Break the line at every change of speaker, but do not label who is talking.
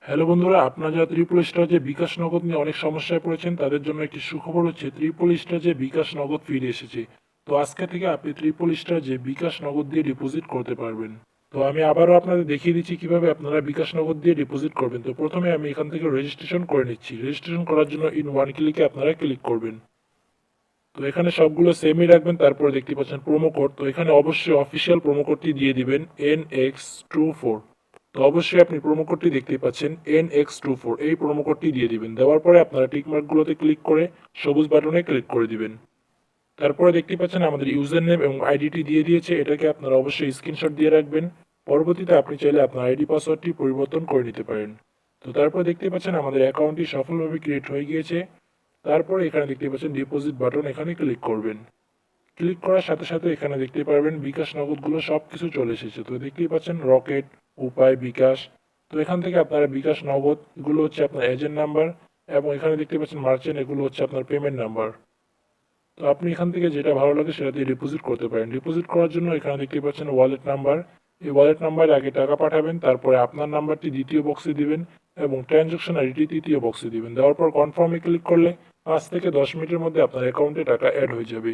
Hello বন্ধুরা, আপনারা যারা ত্রিপুল স্টার যে বিকাশ নগদ নিয়ে অনেক সমস্যায় পড়েছেন তাদের জন্য একটি সুখবর হচ্ছে ত্রিপুল স্টার যে বিকাশ নগদ ফিরে এসেছে। তো আজকে থেকে আপনি ত্রিপুল স্টার যে বিকাশ নগদ দিয়ে ডিপোজিট করতে পারবেন। তো আমি আবারও আপনাদের দেখিয়ে দিচ্ছি কিভাবে আপনারা বিকাশ নগদ দিয়ে ডিপোজিট করবেন। তো প্রথমে আমি এখান থেকে রেজিস্ট্রেশন করে নিচ্ছি। রেজিস্ট্রেশন করার জন্য ইন ওয়ান ক্লিকে আপনারা ক্লিক করবেন। তো এখানে সবগুলো সেমই রাখবেন। তারপরে দেখতে পাচ্ছেন প্রোমো কোড, তো এখানে অবশ্যই অফিসিয়াল প্রোমো কোডটি দিয়ে দিবেন NX24। তো অবশ্যই আপনি প্রোমো কোডটি দেখতেই পাচ্ছেন NX24, এই প্রোমো কোডটি দিয়ে দিবেন। দেওয়ার পরে আপনারা টিকমার্কগুলোতে ক্লিক করে সবুজ বাটনে ক্লিক করে দিবেন। তারপরে দেখতে পাচ্ছেন আমাদের ইউজার নেম এবং আইডিটি দিয়ে দিয়েছে, এটাকে আপনারা অবশ্যই স্ক্রিনশট দিয়ে রাখবেন। পরবর্তীতে আপনি চাইলে আপনার আইডি পাসওয়ার্ডটি পরিবর্তন করে নিতে পারেন। তো তারপর দেখতে পাচ্ছেন আমাদের অ্যাকাউন্টটি সফলভাবে ক্রিয়েট হয়ে গিয়েছে। তারপরে এখানে দেখতে পাচ্ছেন ডিপোজিট বাটন, এখানে ক্লিক করবেন। ক্লিক করার সাথে সাথে এখানে দেখতে পারবেন বিকাশ নগদগুলো সব কিছু চলে এসেছে। তো দেখতেই পাচ্ছেন রকেট, উপায়, বিকাশ। তো এখান থেকে আপনারা বিকাশ নগদ এগুলো হচ্ছে আপনার এজেন্ট নাম্বার, এবং এখানে দেখতে পাচ্ছেন মার্চেন্ট, এগুলো হচ্ছে আপনার পেমেন্ট নাম্বার। তো আপনি এখান থেকে যেটা ভালো লাগে সেটা দিয়ে ডিপোজিট করতে পারেন। ডিপোজিট করার জন্য এখানে দেখতে পাচ্ছেন ওয়ালেট নাম্বার। এই ওয়ালেট নাম্বারে আগে টাকা পাঠাবেন, তারপরে আপনার নাম্বারটি দ্বিতীয় বক্সে দিবেন এবং ট্রানজাকশন আইডিটি তৃতীয় বক্সে দিবেন। দেওয়ার পর কনফার্মে ক্লিক করলে 5 থেকে 10 মিনিটের মধ্যে আপনার অ্যাকাউন্টে টাকা অ্যাড হয়ে যাবে।